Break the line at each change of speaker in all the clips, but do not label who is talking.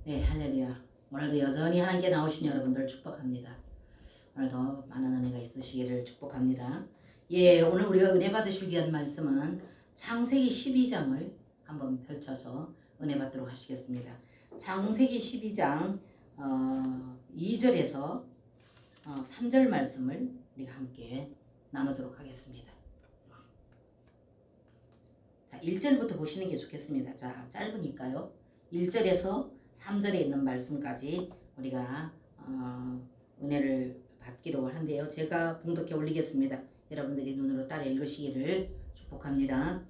네, 할렐루야. 오늘도 여전히 하나님께 나오신 여러분들 축복합니다. 오늘도 많은 은혜가 있으시기를 축복합니다. 예, 오늘 우리가 은혜 받으실 귀한 말씀은 창세기 12장을 한번 펼쳐서 은혜 받도록 하시겠습니다. 창세기 12장 2절에서 3절 말씀을 우리가 함께 나누도록 하겠습니다. 자, 1절부터 보시는 게 좋겠습니다. 자, 짧으니까요. 1절에서 3절에 있는 말씀까지 우리가 은혜를 받기로 하는데요. 제가 봉독해 올리겠습니다. 여러분들이 눈으로 따라 읽으시기를 축복합니다.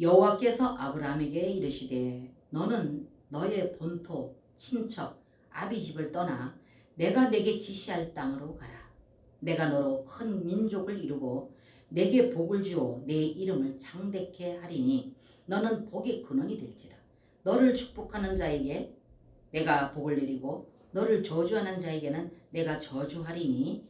여호와께서 아브라함에게 이르시되 너는 너의 본토 친척 아비 집을 떠나 내가 내게 지시할 땅으로 가라. 내가 너로 큰 민족을 이루고 내게 복을 주어 내 이름을 창대케 하리니 너는 복의 근원이 될지라. 너를 축복하는 자에게 내가 복을 내리고 너를 저주하는 자에게는 내가 저주하리니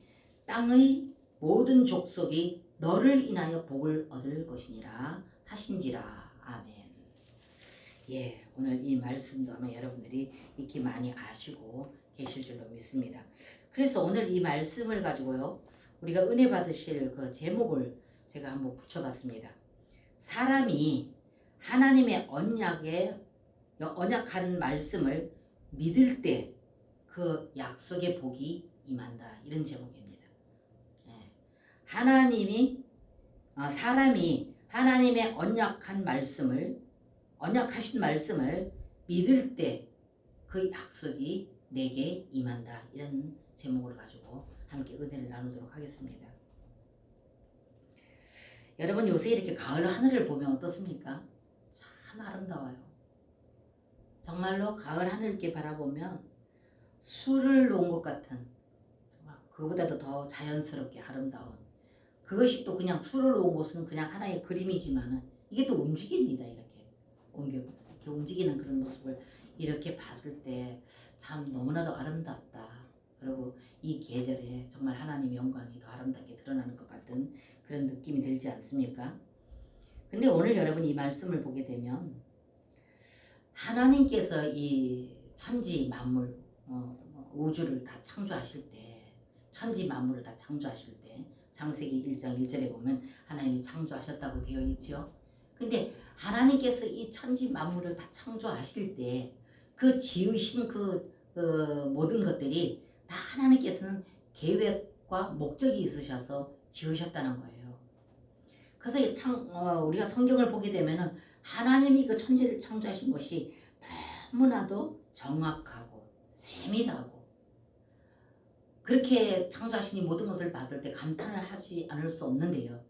땅의 모든 족속이 너를 인하여 복을 얻을 것이니라 하신지라. 아멘. 예, 오늘 이 말씀도 아마 여러분들이 익히 많이 아시고 계실 줄로 믿습니다. 그래서 오늘 이 말씀을 가지고요, 우리가 은혜 받으실 그 제목을 제가 한번 붙여봤습니다. 사람이 하나님의 언약한 말씀을 믿을 때 그 약속의 복이 임한다, 이런 제목입니다. 예. 사람이 하나님의 언약하신 말씀을 믿을 때 그 약속이 내게 임한다, 이런 제목을 가지고 함께 은혜를 나누도록 하겠습니다. 여러분, 요새 이렇게 가을 하늘을 보면 어떻습니까? 참 아름다워요. 정말로 가을 하늘 이렇게 바라보면 술을 놓은 것 같은, 그거보다도 더 자연스럽게 아름다운, 그것이 또 그냥 술을 놓은 곳은 그냥 하나의 그림이지만은 이게 또 움직입니다. 이렇게 움직이는 그런 모습을 이렇게 봤을 때 참 너무나도 아름답다. 그리고 이 계절에 정말 하나님의 영광이 더 아름답게 드러나는 것 같은 그런 느낌이 들지 않습니까? 근데 오늘 여러분이 이 말씀을 보게 되면 하나님께서 이 천지 만물, 우주를 다 창조하실 때, 천지 만물을 다 창조하실 때, 창세기 1장 1절에 보면 하나님이 창조하셨다고 되어 있죠. 근데 하나님께서 이 천지 만물을 다 창조하실 때 그 지으신 그 모든 것들이 다 하나님께서는 계획과 목적이 있으셔서 지으셨다는 거예요. 그래서 우리가 성경을 보게 되면은 하나님이 그 천지를 창조하신 것이 너무나도 정확하고 세밀하고, 그렇게 창조하신 이 모든 것을 봤을 때 감탄을 하지 않을 수 없는데요.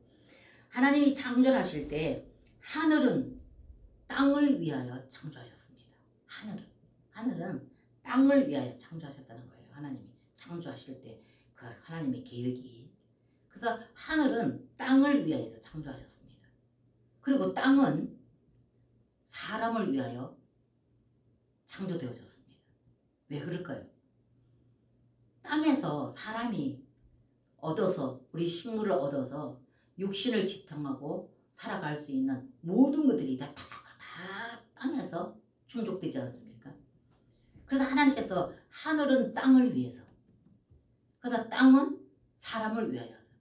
하나님이 창조하실 때 하늘은 땅을 위하여 창조하셨습니다. 하늘은 땅을 위하여 창조하셨다는 거예요. 하나님이 창조하실 때 그 하나님의 계획이. 그래서 하늘은 땅을 위하여서 창조하셨습니다. 그리고 땅은 사람을 위하여 창조되어졌습니다. 왜 그럴까요? 땅에서 사람이 우리 식물을 얻어서 육신을 지탱하고 살아갈 수 있는 모든 것들이 다 땅에서 충족되지 않습니까? 그래서 하나님께서 하늘은 땅을 위해서, 그래서 땅은 사람을 위하여서,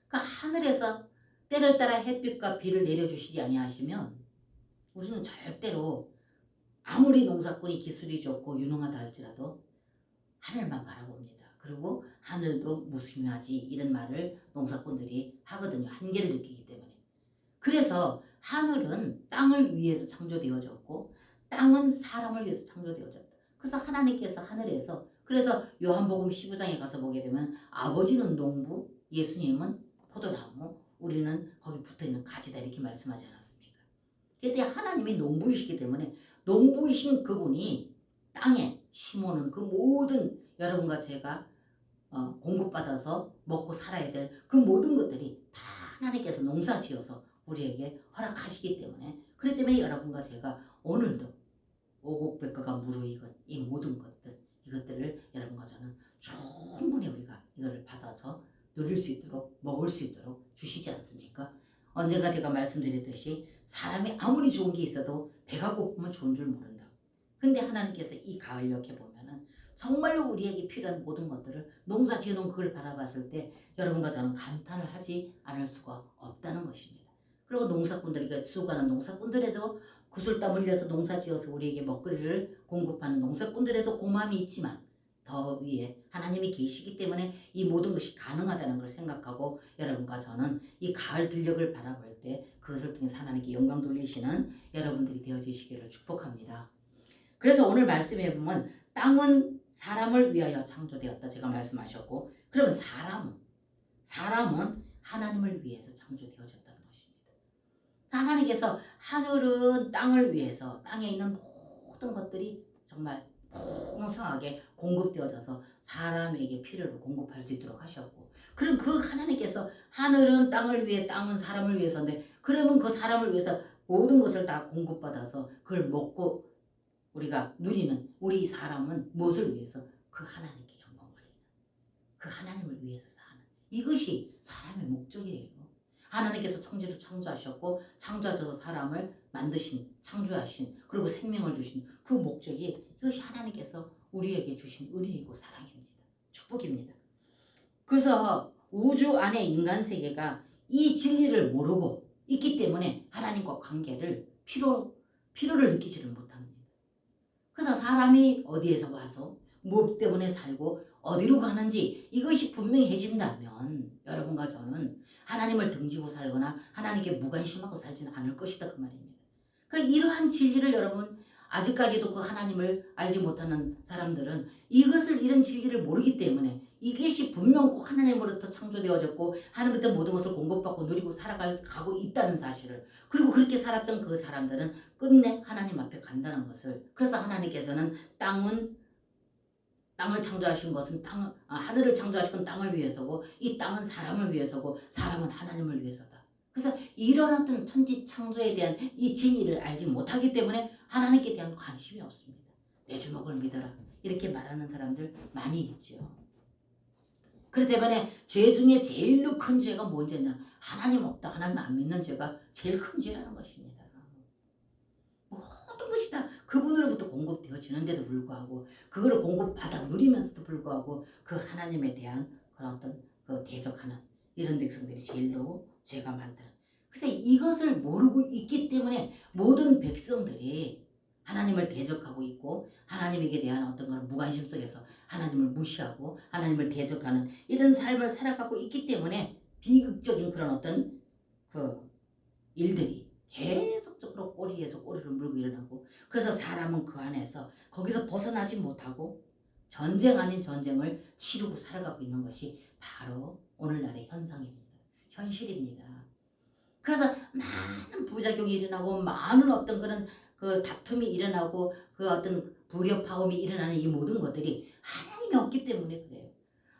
그러니까 하늘에서 때를 따라 햇빛과 비를 내려주시지 아니하시면 우리는 절대로 아무리 농사꾼이 기술이 좋고 유능하다 할지라도 하늘만 바라봅니다. 그리고 하늘도 무심하지, 이런 말을 농사꾼들이 하거든요. 한계를 느끼기 때문에. 그래서 하늘은 땅을 위해서 창조되어졌고 땅은 사람을 위해서 창조되어졌다. 그래서 하나님께서 하늘에서, 그래서 요한복음 15장에 가서 보게 되면 아버지는 농부, 예수님은 포도나무, 우리는 거기 붙어있는 가지다, 이렇게 말씀하지 않았습니까? 그때 하나님이 농부이시기 때문에 농부이신 그분이 땅에 심어놓은 그 모든, 여러분과 제가 공급받아서 먹고 살아야 될 그 모든 것들이 다 하나님께서 농사지어서 우리에게 허락하시기 때문에, 그렇기 때문에 여러분과 제가 오늘도 오곡백과가 무르익은 이 모든 것들, 이것들을 여러분과 저는 충분히 우리가 이걸 받아서 누릴 수 있도록, 먹을 수 있도록 주시지 않습니까? 언젠가 제가 말씀드렸듯이 사람이 아무리 좋은 게 있어도 배가 고프면 좋은 줄 모른다. 근데 하나님께서 이 가을 이렇게 보면은 정말로 우리에게 필요한 모든 것들을 농사 지어놓은 그걸 바라봤을 때 여러분과 저는 감탄을 하지 않을 수가 없다는 것입니다. 그리고 농사꾼들이 수고하는 농사꾼들에도 구슬땀 흘려서 농사 지어서 우리에게 먹거리를 공급하는 농사꾼들에도 고마움이 있지만 더 위에 하나님이 계시기 때문에 이 모든 것이 가능하다는 걸 생각하고 여러분과 저는 이 가을 들녘을 바라볼 때 그것을 통해서 하나님께 영광 돌리시는 여러분들이 되어주시기를 축복합니다. 그래서 오늘 말씀에 보면 땅은 사람을 위하여 창조되었다 제가 말씀하셨고, 그러면 사람은 하나님을 위해서 창조되어졌다는 것입니다. 하나님께서 하늘은 땅을 위해서 땅에 있는 모든 것들이 정말 풍성하게 공급되어져서 사람에게 필요를 공급할 수 있도록 하셨고, 그럼 그 하나님께서 하늘은 땅을 위해 땅은 사람을 위해서인데 그러면 그 사람을 위해서 모든 것을 다 공급받아서 그걸 먹고 우리가 누리는 우리 사람은 무엇을 위해서? 그 하나님께 영광을 올리는, 그 하나님을 위해서 사는, 이것이 사람의 목적이에요. 하나님께서 천지를 창조하셨고 창조하셔서 사람을 만드신, 창조하신, 그리고 생명을 주신 그 목적이, 이것이 하나님께서 우리에게 주신 은혜이고 사랑입니다. 축복입니다. 그래서 우주 안에 인간 세계가 이 진리를 모르고 있기 때문에 하나님과 관계를 필요를 느끼지를 못합니다. 그래서 사람이 어디에서 와서 무엇 때문에 살고 어디로 가는지 이것이 분명해진다면 여러분과 저는 하나님을 등지고 살거나 하나님께 무관심하고 살지는 않을 것이다 그 말입니다. 그러니까 이러한 진리를 여러분, 아직까지도 그 하나님을 알지 못하는 사람들은 이런 진리를 모르기 때문에 이것이 분명 꼭 하나님으로부터 창조되어졌고 하나님부터 모든 것을 공급받고 누리고 살아가고 있다는 사실을, 그리고 그렇게 살았던 그 사람들은 끝내 하나님 앞에 간다는 것을, 그래서 하나님께서는 땅을 창조하신 것은 하늘을 창조하신 건 땅을 위해서고 이 땅은 사람을 위해서고 사람은 하나님을 위해서다. 그래서 이런 어떤 천지 창조에 대한 이 진리를 알지 못하기 때문에 하나님께 대한 관심이 없습니다. 내 주먹을 믿어라 이렇게 말하는 사람들 많이 있죠. 그렇기 때문에 죄 중에 제일로 큰 죄가 뭔 죄냐? 하나님 없다, 하나님 안 믿는 죄가 제일 큰 죄라는 것입니다. 모든 것이 다 그분으로부터 공급되어지는데도 불구하고 그거를 공급받아 누리면서도 불구하고 그 하나님에 대한 그런 어떤 그 대적하는 이런 백성들이 제일로 죄가 많다. 그래서 이것을 모르고 있기 때문에 모든 백성들이 하나님을 대적하고 있고 하나님에게 대한 어떤 그런 무관심 속에서 하나님을 무시하고 하나님을 대적하는 이런 삶을 살아가고 있기 때문에 비극적인 그런 어떤 그 일들이 계속적으로 꼬리에서 꼬리를 물고 일어나고, 그래서 사람은 그 안에서 거기서 벗어나지 못하고 전쟁 아닌 전쟁을 치르고 살아가고 있는 것이 바로 오늘날의 현상입니다. 현실입니다. 그래서 많은 부작용이 일어나고 많은 어떤 그런 그 다툼이 일어나고 그 어떤 불협화음이 일어나는 이 모든 것들이 하나님이 없기 때문에 그래요.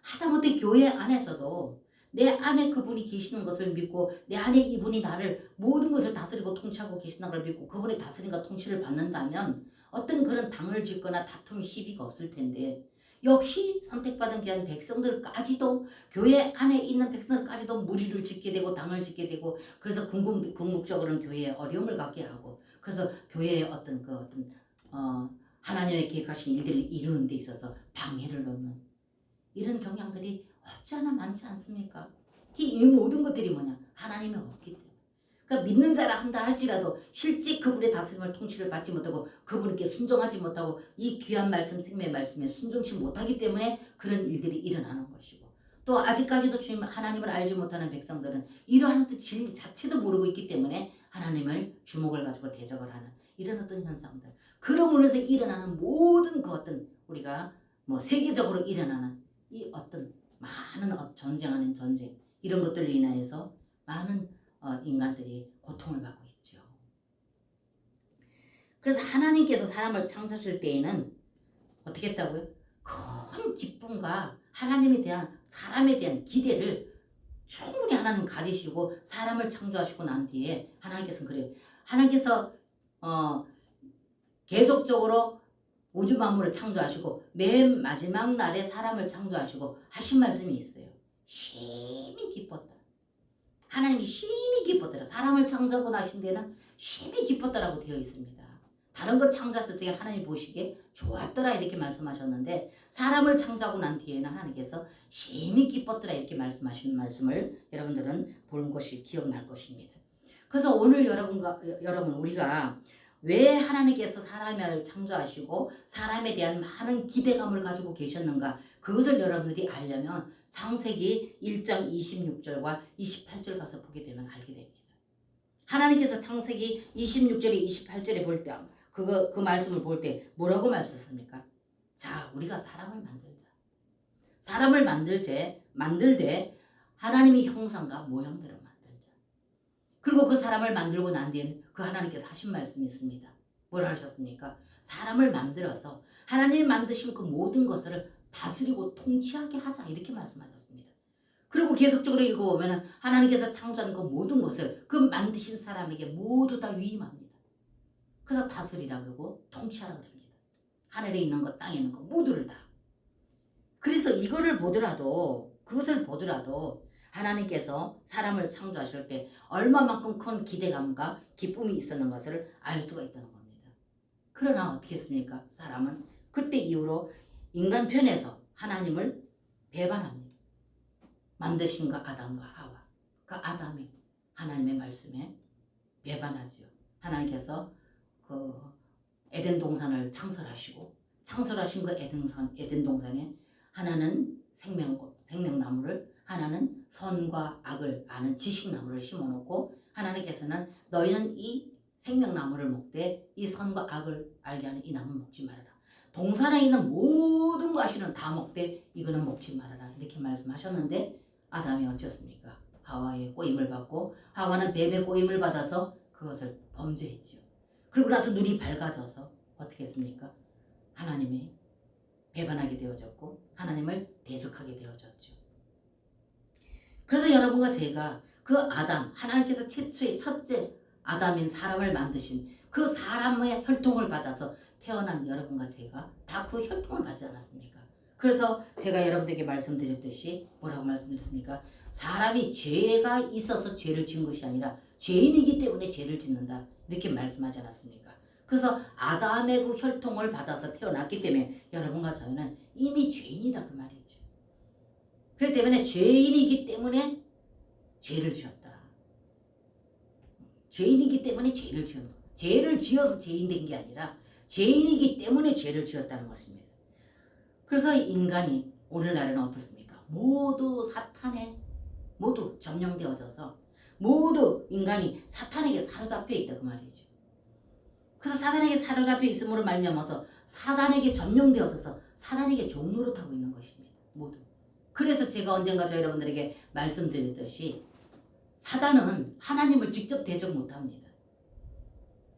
하다못해 교회 안에서도 내 안에 그분이 계시는 것을 믿고 내 안에 이분이 나를 모든 것을 다스리고 통치하고 계시는 걸 믿고 그분의 다스림과 통치를 받는다면 어떤 그런 당을 짓거나 다툼이 시비가 없을 텐데, 역시 선택받은 귀한 백성들까지도 교회 안에 있는 백성들까지도 무리를 짓게 되고 당을 짓게 되고, 그래서 궁극적으로는 교회에 어려움을 갖게 하고, 그래서 교회의 어떤 하나님의 계획하신 일들을 이루는 데 있어서 방해를 놓는 이런 경향들이 없지 않아 많지 않습니까? 이 모든 것들이 뭐냐? 하나님이 없기 때문에. 그러니까 믿는 자라 한다 할지라도 실제 그분의 다스림을 통치를 받지 못하고 그분께 순종하지 못하고 이 귀한 말씀, 생명의 말씀에 순종치 못하기 때문에 그런 일들이 일어나는 것이고, 또 아직까지도 주님 하나님을 알지 못하는 백성들은 이러한 어떤 진리 자체도 모르고 있기 때문에 하나님을 주목을 가지고 대적을 하는 이런 어떤 현상들, 그러므로 해서 일어나는 모든 그 어떤 우리가 세계적으로 일어나는 이 어떤 많은 전쟁 아닌 전쟁 이런 것들로 인하여서 많은 인간들이 고통을 받고 있죠. 그래서 하나님께서 사람을 창조하실 때에는 어떻게 했다고요? 큰 기쁨과 하나님에 대한 사람에 대한 기대를 충분히 하나님 가지시고 사람을 창조하시고 난 뒤에 하나님께서는 그래요. 하나님께서 계속적으로 우주 만물을 창조하시고 맨 마지막 날에 사람을 창조하시고 하신 말씀이 있어요. 심히 기뻤다. 하나님이 심히 기뻤더라. 사람을 창조하고 나신 데는 심히 기뻤다라고 되어 있습니다. 다른 것 창조했을 때 하나님 보시기에 좋았더라 이렇게 말씀하셨는데 사람을 창조하고 난 뒤에는 하나님께서 심히 기뻤더라 이렇게 말씀하시는 말씀을 여러분들은 본 것이 기억날 것입니다. 그래서 오늘 여러분 우리가 왜 하나님께서 사람을 창조하시고 사람에 대한 많은 기대감을 가지고 계셨는가 그것을 여러분들이 알려면 창세기 1장 26절과 28절 가서 보게 되면 알게 됩니다. 하나님께서 창세기 26절에 28절에 볼 때 그 말씀을 볼 때 뭐라고 말씀했습니까? 자, 우리가 사람을 만들자. 사람을 만들되 하나님의 형상과 모양대로 만들자. 그리고 그 사람을 만들고 난 뒤에는 그 하나님께서 하신 말씀이 있습니다. 뭐라 하셨습니까? 사람을 만들어서 하나님이 만드신 그 모든 것을 다스리고 통치하게 하자 이렇게 말씀하셨습니다. 그리고 계속적으로 읽어보면 하나님께서 창조한 그 모든 것을 그 만드신 사람에게 모두 다 위임합니다. 그래서 다스리라 그러고 통치하라 그럽니다. 하늘에 있는 것 땅에 있는 것 모두를 다. 그래서 이거를 보더라도 그것을 보더라도 하나님께서 사람을 창조하실 때 얼마만큼 큰 기대감과 기쁨이 있었는 것을 알 수가 있다는 겁니다. 그러나 어떻게 했습니까? 사람은 그때 이후로 인간 편에서 하나님을 배반합니다. 만드신 그 아담과 하와. 그 아담이 하나님의 말씀에 배반하지요. 하나님께서 그 에덴 동산을 창설하신 그 에덴 동산에 하나는 생명꽃, 생명나무를 하나는 선과 악을 아는 지식나무를 심어놓고 하나님께서는 너희는 이 생명나무를 먹되 이 선과 악을 알게 하는 이 나무는 먹지 말아라. 동산에 있는 모든 과실은 다 먹되 이거는 먹지 말아라. 이렇게 말씀하셨는데 아담이 어쩌습니까? 하와의 꼬임을 받고 하와는 뱀의 꼬임을 받아서 그것을 범죄했지요. 그리고 나서 눈이 밝아져서 어떻게 했습니까? 하나님이 배반하게 되어졌고 하나님을 대적하게 되어졌죠. 그래서 여러분과 제가 그 아담, 하나님께서 최초의 첫째 아담인 사람을 만드신 그 사람의 혈통을 받아서 태어난 여러분과 제가 다 그 혈통을 받지 않았습니까? 그래서 제가 여러분들에게 말씀드렸듯이 뭐라고 말씀드렸습니까? 사람이 죄가 있어서 죄를 지은 것이 아니라 죄인이기 때문에 죄를 짓는다. 이렇게 말씀하지 않았습니까? 그래서 아담의 그 혈통을 받아서 태어났기 때문에 여러분과 저는 이미 죄인이다 그 말이죠. 그렇기 때문에 죄인이기 때문에 죄를 지었다. 죄인이기 때문에 죄를 지은 것. 죄를 지어서 죄인 된 게 아니라 죄인이기 때문에 죄를 지었다는 것입니다. 그래서 인간이 오늘날에는 어떻습니까? 모두 사탄에 모두 점령되어져서 모두 인간이 사탄에게 사로잡혀 있다 그 말이죠. 그래서 사탄에게 사로잡혀 있음으로 말미암아서 사단에게 점령되어져서 사단에게 종노릇하고 있는 것입니다. 모두. 그래서 제가 언젠가 저 여러분들에게 말씀드렸듯이 사단은 하나님을 직접 대적 못합니다.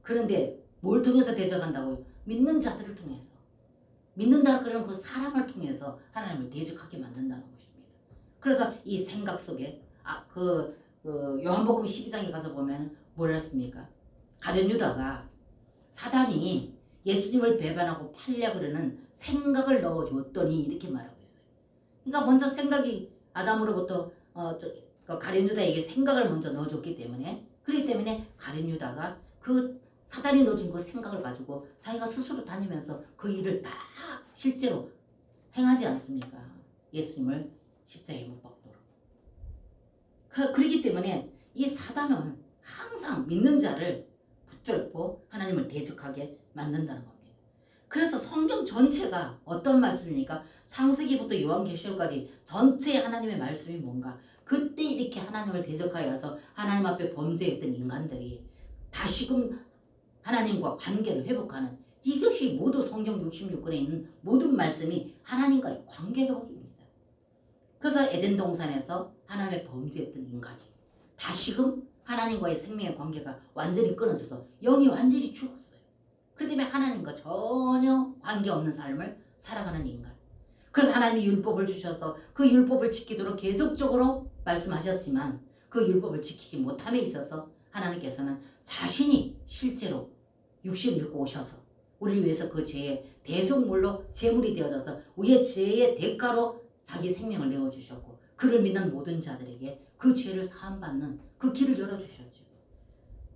그런데 뭘 통해서 대적한다고요? 믿는 자들을 통해서. 믿는다 그러는 그 사람을 통해서 하나님을 대적하게 만든다는 것입니다. 그래서 이 생각 속에 요한복음 12장에 가서 보면 뭐라 했습니까? 가룟 유다가 사단이 예수님을 배반하고 팔려 그러는 생각을 넣어줬더니 이렇게 말하고 있어요. 그러니까 먼저 생각이 아담으로부터 가룟 유다에게 생각을 먼저 넣어줬기 때문에 그렇기 때문에 가룟 유다가 그 사단이 넣어준 그 생각을 가지고 자기가 스스로 다니면서 그 일을 다 실제로 행하지 않습니까? 예수님을 십자가에 못 박도록. 그렇기 때문에 이 사단은 항상 믿는 자를 붙들고 하나님을 대적하게 만든다는 겁니다. 그래서 성경 전체가 어떤 말씀입니까? 창세기부터 요한계시록까지 전체의 하나님의 말씀이 뭔가? 그때 이렇게 하나님을 대적하여서 하나님 앞에 범죄했던 인간들이 다시금 하나님과 관계를 회복하는 이것이 모두 성경 66권에 있는 모든 말씀이 하나님과의 관계 회복입니다. 그래서 에덴 동산에서 하나님의 범죄했던 인간이 다시금 하나님과의 생명의 관계가 완전히 끊어져서 영이 완전히 죽었어요. 그렇기 때문에 하나님과 전혀 관계없는 삶을 살아가는 인간. 그래서 하나님이 율법을 주셔서 그 율법을 지키도록 계속적으로 말씀하셨지만 그 율법을 지키지 못함에 있어서 하나님께서는 자신이 실제로 육신을 입고 오셔서 우리를 위해서 그 죄의 대속물로 제물이 되어져서 우리의 죄의 대가로 자기 생명을 내어주셨고 그를 믿는 모든 자들에게 그 죄를 사함받는 그 길을 열어주셨죠.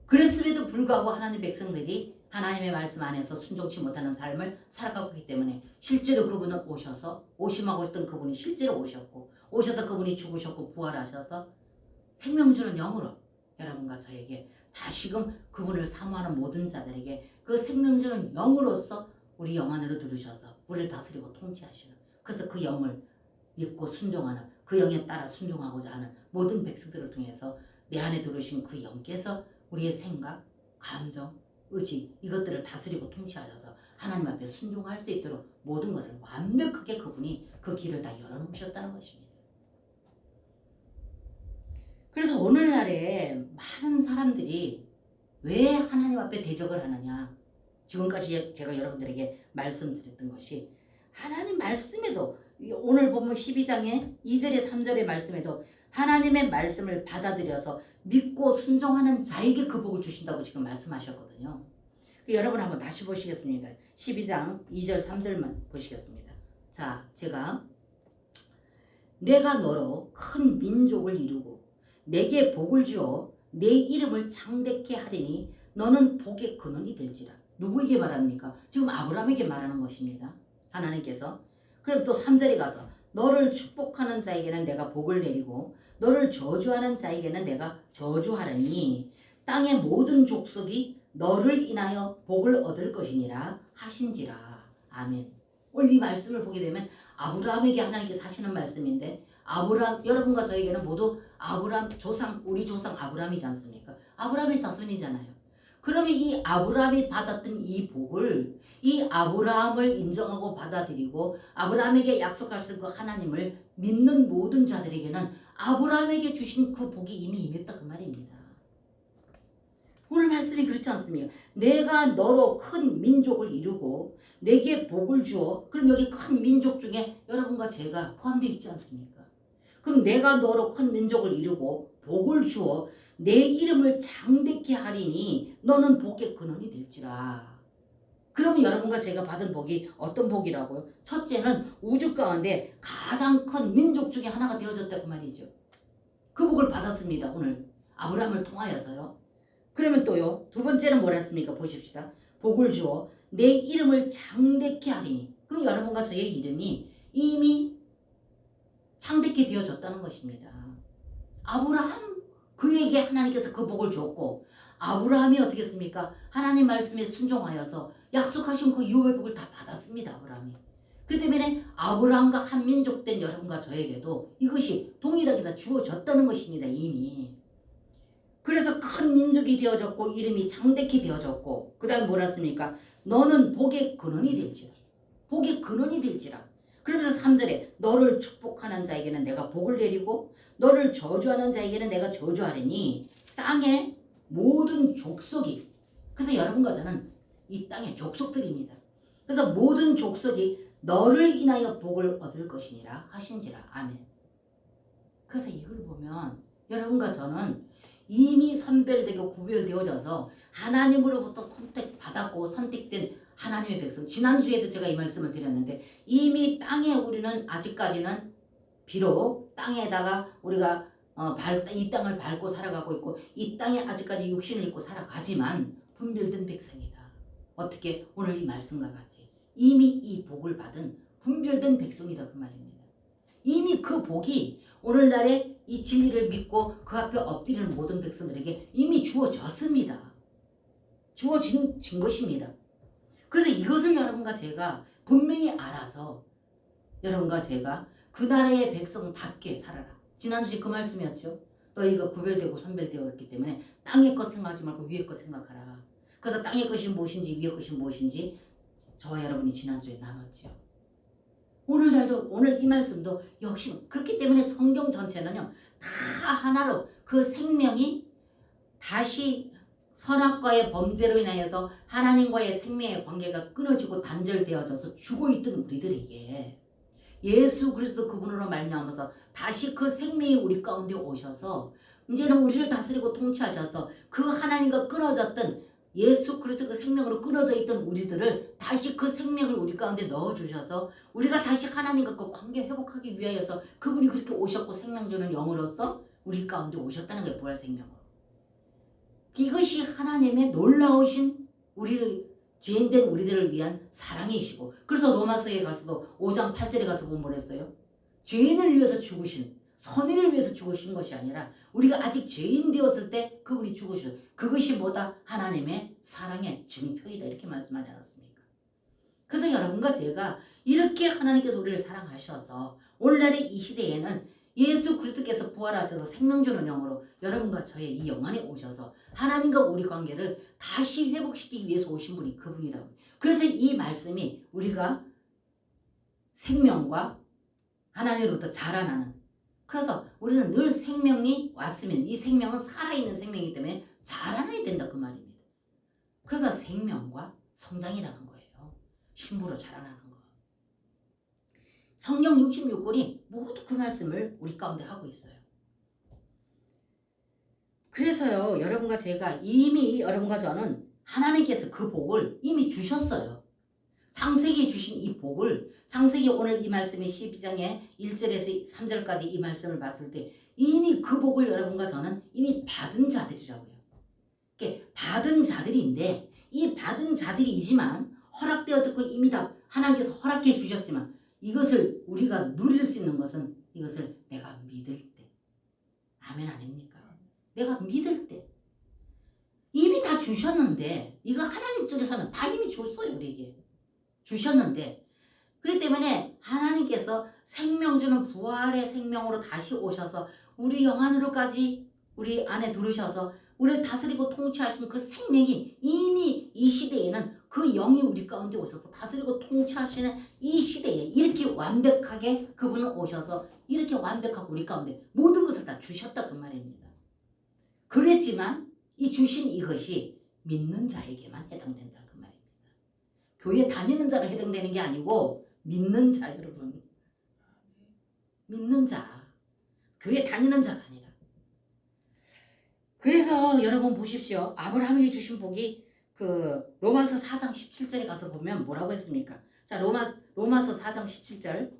그랬음에도 불구하고 하나님 백성들이 하나님의 말씀 안에서 순종치 못하는 삶을 살아가고 있기 때문에 실제로 그분은 오셔서 오심하고 있던 그분이 실제로 오셨고 오셔서 그분이 죽으셨고 부활하셔서 생명 주는 영으로 여러분과 저에게 다시금 그분을 사모하는 모든 자들에게 그 생명 주는 영으로서 우리 영 안으로 들으셔서 우리를 다스리고 통치하시는 그래서 그 영을 믿고 순종하는 그 영에 따라 순종하고자 하는 모든 백성들을 통해서 내 안에 들으신 그 영께서 우리의 생각, 감정, 의지 이것들을 다스리고 통치하셔서 하나님 앞에 순종할 수 있도록 모든 것을 완벽하게 그분이 그 길을 다 열어놓으셨다는 것입니다. 그래서 오늘날에 많은 사람들이 왜 하나님 앞에 대적을 하느냐 지금까지 제가 여러분들에게 말씀드렸던 것이 하나님 말씀에도 오늘 보면 12장의 2절에 3절의 말씀에도 하나님의 말씀을 받아들여서 믿고 순종하는 자에게 그 복을 주신다고 지금 말씀하셨거든요. 여러분 한번 다시 보시겠습니다. 12장 2절 3절만 보시겠습니다. 자, 제가 내가 너로 큰 민족을 이루고 내게 복을 주어 내 이름을 창대케 하리니 너는 복의 근원이 될지라. 누구에게 말합니까? 지금 아브라함에게 말하는 것입니다. 하나님께서. 그럼 또 3절에 가서 너를 축복하는 자에게는 내가 복을 내리고 너를 저주하는 자에게는 내가 저주하리니 땅의 모든 족속이 너를 인하여 복을 얻을 것이니라 하신지라. 아멘. 오늘 이 말씀을 보게 되면 아브라함에게 하나님께서 하시는 말씀인데 아브라함 여러분과 저에게는 모두 아브라함 조상 우리 조상 아브라함이지 않습니까? 아브라함의 자손이잖아요. 그러면 이 아브라함이 받았던 이 복을 이 아브라함을 인정하고 받아들이고 아브라함에게 약속하신 그 하나님을 믿는 모든 자들에게는 아브라함에게 주신 그 복이 이미 임했다 그 말입니다. 오늘 말씀이 그렇지 않습니까? 내가 너로 큰 민족을 이루고 내게 복을 주어 그럼 여기 큰 민족 중에 여러분과 제가 포함되어 있지 않습니까? 그럼 내가 너로 큰 민족을 이루고 복을 주어 내 이름을 장대케 하리니 너는 복의 근원이 될지라. 그러면 여러분과 제가 받은 복이 어떤 복이라고요? 첫째는 우주 가운데 가장 큰 민족 중에 하나가 되어졌다고 말이죠. 그 복을 받았습니다. 오늘 아브라함을 통하여서요. 그러면 또요. 두 번째는 뭐라 했습니까? 보십시다. 복을 주어 내 이름을 장대케 하리니. 그럼 여러분과 저의 이름이 이미 창대케 되어졌다는 것입니다. 아브라함 그에게 하나님께서 그 복을 줬고 아브라함이 어떻게 했습니까? 하나님 말씀에 순종하여서 약속하신 그 유업의 복을 다 받았습니다. 아브라함이. 그렇기 때문에 아브라함과 한 민족 된 여러분과 저에게도 이것이 동일하게 다 주어졌다는 것입니다. 이미. 그래서 큰 민족이 되어졌고 이름이 장대케 되어졌고 그 다음에 뭐라 했습니까? 너는 복의 근원이 될지라. 복의 근원이 될지라. 그러면서 3절에 너를 축복하는 자에게는 내가 복을 내리고 너를 저주하는 자에게는 내가 저주하리니 땅의 모든 족속이 그래서 여러분과 저는 이 땅의 족속들입니다. 그래서 모든 족속이 너를 인하여 복을 얻을 것이니라 하신지라. 아멘. 그래서 이걸 보면 여러분과 저는 이미 선별되고 구별되어져서 하나님으로부터 선택받았고 선택된 하나님의 백성. 지난주에도 제가 이 말씀을 드렸는데 이미 땅에 우리는 아직까지는 비록 땅에다가 우리가 이 땅을 밟고 살아가고 있고 이 땅에 아직까지 육신을 입고 살아가지만 분별된 백성이다. 어떻게? 오늘 이 말씀과 같이 이미 이 복을 받은 분별된 백성이다 그 말입니다. 이미 그 복이 오늘날에 이 진리를 믿고 그 앞에 엎드리는 모든 백성들에게 이미 주어졌습니다. 주어진 것입니다. 그래서 이것을 여러분과 제가 분명히 알아서 여러분과 제가 그 나라의 백성답게 살아라. 지난주에 그 말씀이었죠. 너희가 구별되고 선별되었기 때문에 땅의 것 생각하지 말고 위의 것 생각하라. 그래서 땅의 것이 무엇인지 위의 것이 무엇인지 저와 여러분이 지난주에 나눴죠. 오늘날도 오늘 이 말씀도 역시 그렇기 때문에 성경 전체는요. 다 하나로 그 생명이 다시 선악과의 범죄로 인하여서 하나님과의 생명의 관계가 끊어지고 단절되어져서 죽어 있던 우리들에게 예수 그리스도 그분으로 말미암아서 다시 그 생명이 우리 가운데 오셔서 이제는 우리를 다스리고 통치하셔서 그 하나님과 끊어졌던 예수 그리스도 그 생명으로 끊어져 있던 우리들을 다시 그 생명을 우리 가운데 넣어주셔서 우리가 다시 하나님과 그 관계 회복하기 위하여서 그분이 그렇게 오셨고 생명 주는 영으로서 우리 가운데 오셨다는 거예요. 부활 생명으로. 이것이 하나님의 놀라우신 우리를 죄인된 우리들을 위한 사랑이시고 그래서 로마서에 가서도 5장 8절에 가서 보면 뭐랬어요? 죄인을 위해서 죽으신 선인을 위해서 죽으신 것이 아니라 우리가 아직 죄인 되었을 때 그분이 죽으신 그것이 뭐다? 하나님의 사랑의 증표이다 이렇게 말씀하지 않았습니까? 그래서 여러분과 제가 이렇게 하나님께서 우리를 사랑하셔서 오늘날의 이 시대에는 예수 그리스도께서 부활하셔서 생명 주는 영으로 여러분과 저의 이 영안에 오셔서 하나님과 우리 관계를 다시 회복시키기 위해서 오신 분이 그분이라고. 그래서 이 말씀이 우리가 생명과 하나님으로부터 자라나는 그래서 우리는 늘 생명이 왔으면 이 생명은 살아있는 생명이기 때문에 자라나야 된다 그 말입니다. 그래서 생명과 성장이라는 거예요. 신부로 자라나는 거. 성경 66권이 모두 그 말씀을 우리 가운데 하고 있어요. 그래서요 여러분과 제가 이미 여러분과 저는 하나님께서 그 복을 이미 주셨어요. 창세기에 주신 이 복을 창세기 오늘 이 말씀이 12장의 1절에서 3절까지 이 말씀을 봤을 때 이미 그 복을 여러분과 저는 이미 받은 자들이라고요. 그러니까 받은 자들인데 이 받은 자들이지만 허락되어졌고 이미 다 하나님께서 허락해 주셨지만 이것을 우리가 누릴 수 있는 것은 이것을 내가 믿을 때. 아멘 아닙니까? 내가 믿을 때. 이미 다 주셨는데 이거 하나님 쪽에서는 다 이미 줬어요 우리에게. 주셨는데 그렇기 때문에 하나님께서 생명 주는 부활의 생명으로 다시 오셔서 우리 영 안으로까지 우리 안에 들으셔서 우리를 다스리고 통치하신 그 생명이 이미 이 시대에는 그 영이 우리 가운데 오셔서 다스리고 통치하시는 이 시대에 이렇게 완벽하게 그분은 오셔서 이렇게 완벽하고 우리 가운데 모든 것을 다 주셨다 그 말입니다. 그랬지만 이 주신 이것이 믿는 자에게만 해당된다 그 말입니다. 교회 다니는 자가 해당되는 게 아니고 믿는 자 여러분. 믿는 자. 교회 다니는 자가 아니라. 그래서 여러분 보십시오. 아브라함에게 주신 복이 그 로마서 4장 17절에 가서 보면 뭐라고 했습니까? 자 로마서 4장 17절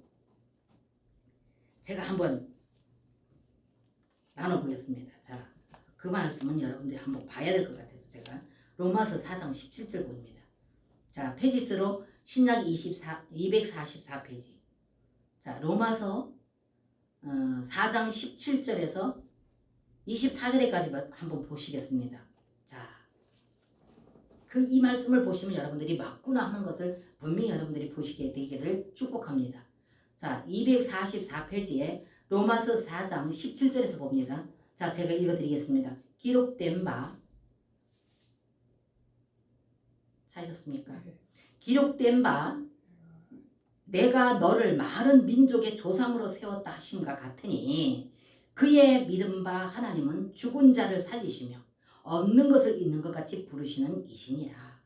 제가 한번 나눠보겠습니다. 자 그 말씀은 여러분들이 한번 봐야 될 것 같아서 제가 로마서 4장 17절 봅니다. 자 페이지수로 신약 244페이지. 자 로마서 4장 17절에서 24절에까지 한번 보시겠습니다. 자, 이 말씀을 보시면 여러분들이 맞구나 하는 것을 분명히 여러분들이 보시게 되기를 축복합니다. 자, 244페이지에 로마서 4장 17절에서 봅니다. 자, 제가 읽어드리겠습니다. 기록된 바 찾으셨습니까? 기록된 바 내가 너를 많은 민족의 조상으로 세웠다 하심과 같으니 그의 믿은 바 하나님은 죽은 자를 살리시며 없는 것을 있는 것 같이 부르시는 이시니라.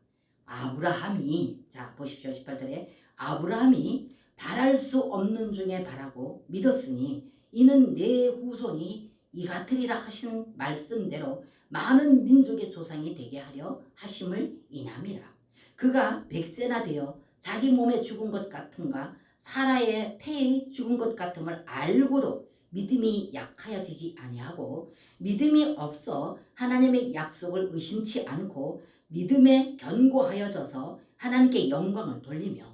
아브라함이 자 보십시오 18절에 아브라함이 바랄 수 없는 중에 바라고 믿었으니 이는 내 후손이 이 같으리라 하신 말씀대로 많은 민족의 조상이 되게 하려 하심을 인함이라. 그가 100세나 되어 자기 몸에 죽은 것 같음과 사라의 태에 죽은 것 같음을 알고도 믿음이 약하여지지 아니하고 믿음이 없어 하나님의 약속을 의심치 않고 믿음에 견고하여져서 하나님께 영광을 돌리며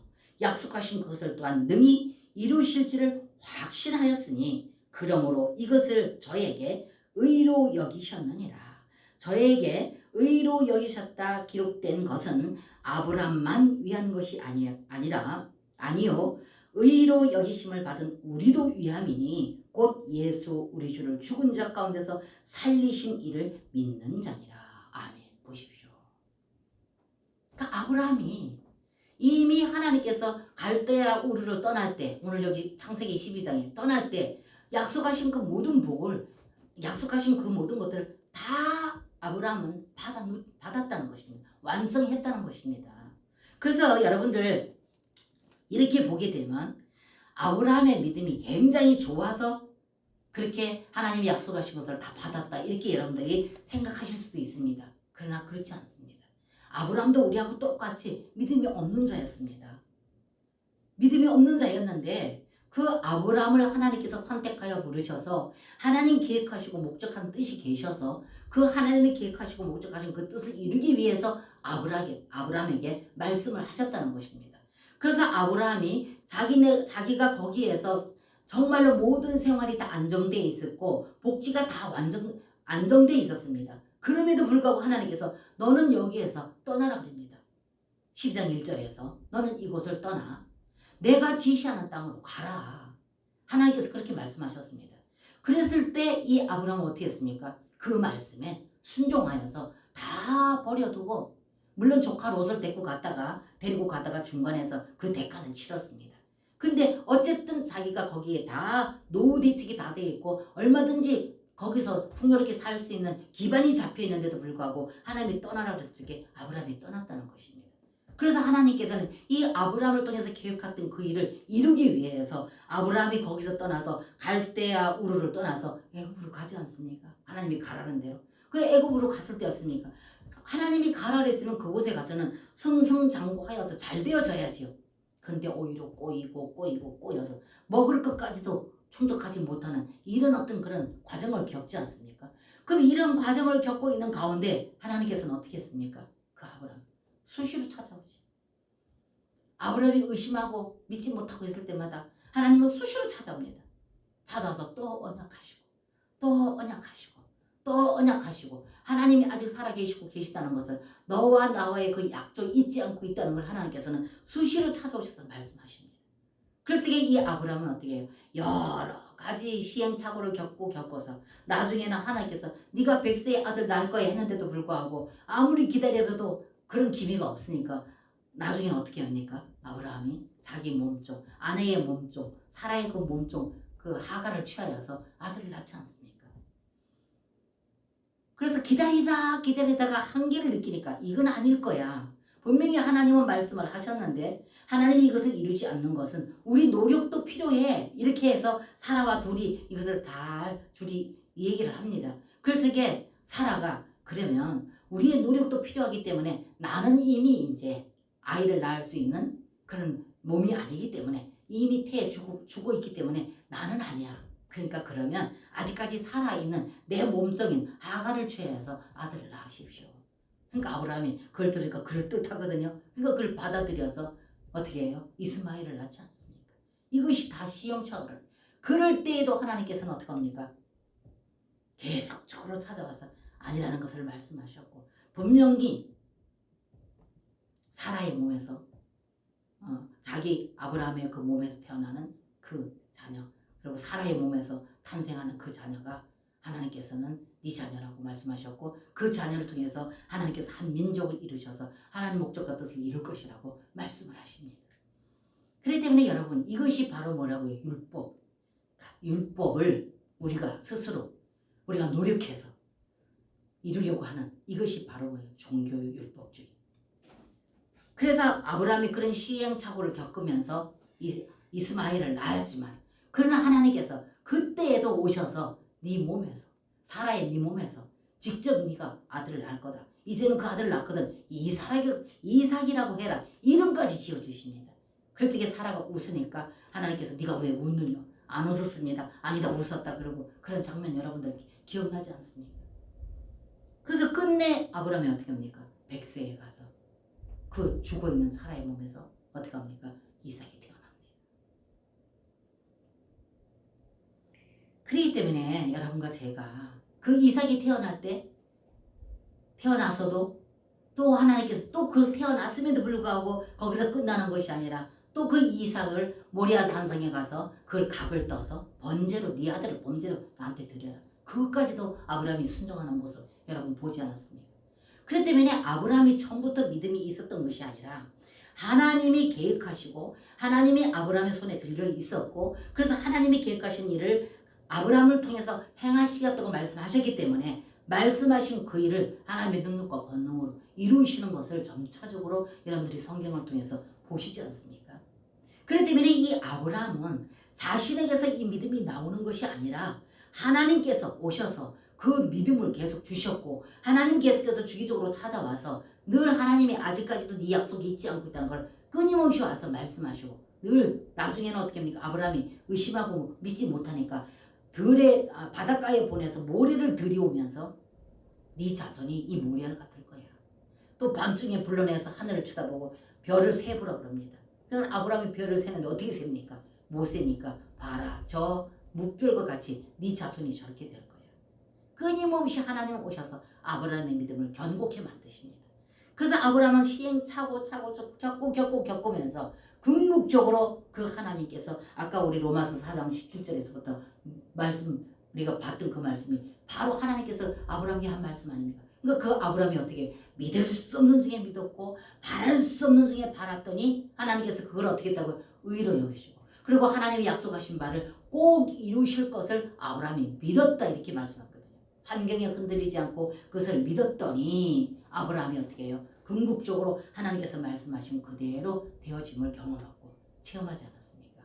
약속하신 것을 또한 능히 이루실지를 확신하였으니 그러므로 이것을 저에게 의로 여기셨느니라. 저에게 의로 여기셨다 기록된 것은 아브라함만 위한 것이 아니요 의로 여기심을 받은 우리도 위함이니 곧 예수 우리 주를 죽은 자 가운데서 살리신 이를 믿는 자니라. 아멘. 보십시오. 그러니까 아브라함이 이미 하나님께서 갈대아 우르를 떠날 때 오늘 여기 창세기 12장에 떠날 때 약속하신 그 모든 복을 약속하신 그 모든 것들을 다 아브라함은 받았다는 것입니다. 완성했다는 것입니다. 그래서 여러분들 이렇게 보게 되면 아브라함의 믿음이 굉장히 좋아서 그렇게 하나님이 약속하신 것을 다 받았다 이렇게 여러분들이 생각하실 수도 있습니다. 그러나 그렇지 않습니다. 아브라함도 우리하고 똑같이 믿음이 없는 자였습니다. 믿음이 없는 자였는데 그 아브라함을 하나님께서 선택하여 부르셔서 하나님 계획하시고 목적한 뜻이 계셔서 그 하나님이 계획하시고 목적하신 그 뜻을 이루기 위해서 아브라함에게 말씀을 하셨다는 것입니다. 그래서 아브라함이 자기가 거기에서 정말로 모든 생활이 다 안정되어 있었고 복지가 다 안정되어 있었습니다. 그럼에도 불구하고 하나님께서 너는 여기에서 떠나라 그럽니다. 12장 1절에서 너는 이곳을 떠나 내가 지시하는 땅으로 가라. 하나님께서 그렇게 말씀하셨습니다. 그랬을 때 이 아브라함은 어떻게 했습니까? 그 말씀에 순종하여서 다 버려두고 물론 조카 롯을 데리고 가다가 중간에서 그 대가는 치렀습니다. 근데 어쨌든 자기가 거기에 다 노후 대책이 다 돼 있고 얼마든지 거기서 풍요롭게 살 수 있는 기반이 잡혀 있는데도 불구하고 하나님이 떠나라 그랬을 아브라함이 떠났다는 것입니다. 그래서 하나님께서는 이 아브라함을 통해서 계획했던 그 일을 이루기 위해서 아브라함이 거기서 떠나서 갈대아 우르를 떠나서 애굽으로 가지 않습니까? 하나님이 가라는 대로. 그 애굽으로 갔을 때였습니까? 하나님이 가라 그랬으면 그곳에 가서는 승승장구하여서 잘 되어져야지요. 근데 오히려 꼬여서 먹을 것까지도 충족하지 못하는 이런 어떤 그런 과정을 겪지 않습니까? 그럼 이런 과정을 겪고 있는 가운데 하나님께서는 어떻게 했습니까? 그 아브라함 수시로 찾아오지. 아브라함이 의심하고 믿지 못하고 있을 때마다 하나님은 수시로 찾아옵니다. 찾아서 또 언약하시고 또 언약하시고 또 언약하시고 하나님이 아직 살아계시고 계시다는 것을 너와 나와의 그 약속이 잊지 않고 있다는 걸 하나님께서는 수시로 찾아오셔서 말씀하십니다. 그럴 때 이 아브라함은 어떻게 해요? 여러 가지 시행착오를 겪어서 나중에는 하나님께서 네가 100세의 아들 낳을 거야 했는데도 불구하고 아무리 기다려도 그런 기미가 없으니까 나중에는 어떻게 합니까? 아브라함이 자기 몸종, 아내의 몸종, 사라의 그 몸종 그 하가를 취하여서 아들을 낳지 않습니까? 그래서 기다리다가 한계를 느끼니까 이건 아닐 거야. 분명히 하나님은 말씀을 하셨는데 하나님이 이것을 이루지 않는 것은 우리 노력도 필요해. 이렇게 해서 사라와 둘이 이것을 다 둘이 얘기를 합니다. 그럴 적에 사라가 그러면 우리의 노력도 필요하기 때문에 나는 이미 이제 아이를 낳을 수 있는 그런 몸이 아니기 때문에 이미 태에 죽어 있기 때문에 나는 아니야. 그러니까 그러면 아직까지 살아있는 내 몸종인 하가를 취해서 아들을 낳으십시오. 그러니까 아브라함이 그걸 들으니까 그럴듯하거든요. 그러니까 그걸 받아들여서 어떻게 해요? 이스마엘을 낳지 않습니까? 이것이 다 시행착오를. 그럴 때에도 하나님께서는 어떻게 합니까? 계속적으로 찾아와서 아니라는 것을 말씀하셨고 분명히 사라의 몸에서 자기 아브라함의 그 몸에서 태어나는 그 자녀 그리고 사라의 몸에서 탄생하는 그 자녀가 하나님께서는 네 자녀라고 말씀하셨고 그 자녀를 통해서 하나님께서 한 민족을 이루셔서 하나님 목적과 뜻을 이룰 것이라고 말씀을 하십니다. 그렇기 때문에 여러분 이것이 바로 뭐라고요? 율법을 우리가 스스로 우리가 노력해서 이루려고 하는 이것이 바로 뭐예요? 종교의 율법주의. 그래서 아브라함이 그런 시행착오를 겪으면서 이스마엘을 낳았지만 그러나 하나님께서 그때에도 오셔서 네 몸에서 사라의 네 몸에서 직접 네가 아들을 낳을 거다. 이제는 그 아들을 낳거든 이삭이라고 해라. 이름까지 지어주십니다. 그럴 적에 사라가 웃으니까 하나님께서 네가 왜 웃느냐. 안 웃었습니다. 아니다 웃었다 그러고 그런 장면 여러분들 기억나지 않습니까? 그래서 끝내 아브라함이 어떻게 합니까? 100세에 가서 그 죽어있는 사라의 몸에서 어떻게 합니까? 이삭이 태어납니다. 그렇기 때문에 여러분과 제가 그 이삭이 태어나서도 또 하나님께서 또 그 태어났음에도 불구하고 거기서 끝나는 것이 아니라 또 그 이삭을 모리아 산성에 가서 그걸 각을 떠서 번제로 네 아들을 번제로 나한테 드려라. 그것까지도 아브라함이 순종하는 모습 여러분 보지 않았습니까? 그렇기 때문에 아브라함이 처음부터 믿음이 있었던 것이 아니라 하나님이 계획하시고 하나님이 아브라함의 손에 들려 있었고 그래서 하나님이 계획하신 일을 아브라함을 통해서 행하시겠다고 말씀하셨기 때문에 말씀하신 그 일을 하나님의 능력과 권능으로 이루시는 것을 점차적으로 여러분들이 성경을 통해서 보시지 않습니까? 그렇기 때문에 이 아브라함은 자신에게서 이 믿음이 나오는 것이 아니라 하나님께서 오셔서 그 믿음을 계속 주셨고 하나님 계속해서 주기적으로 찾아와서 늘 하나님이 아직까지도 네 약속이 잊지 않고 있다는 걸 끊임없이 와서 말씀하시고 늘 나중에는 어떻게 합니까? 아브라함이 의심하고 믿지 못하니까 바닷가에 보내서 모래를 들이오면서 네 자손이 이 모래를 같을 거야. 또 밤중에 불러내서 하늘을 쳐다보고 별을 세보라 그럽니다. 그러니까 아브라함이 별을 세는데 어떻게 셉니까? 못 세니까 봐라 저 무별과 같이 네 자손이 저렇게 될 거야. 끊임없이 하나님 오셔서 아브라함의 믿음을 견고케 만드십니다. 그래서 아브라함은 시행착오 겪으면서 궁극적으로 그 하나님께서 아까 우리 로마서 4장 17절에서부터 우리가 봤던 그 말씀이 바로 하나님께서 아브라함에게 한 말씀 아닙니까? 그러니까 그 아브라함이 어떻게 믿을 수 없는 중에 믿었고 바랄 수 없는 중에 바랐더니 하나님께서 그걸 어떻게 했다고 의로 여기시고 그리고 하나님이 약속하신 바를 꼭 이루실 것을 아브라함이 믿었다 이렇게 말씀하거든요. 환경에 흔들리지 않고 그것을 믿었더니 아브라함이 어떻게 해요? 궁극적으로 하나님께서 말씀하신 그대로 되어짐을 경험하고 체험하지 않았습니까?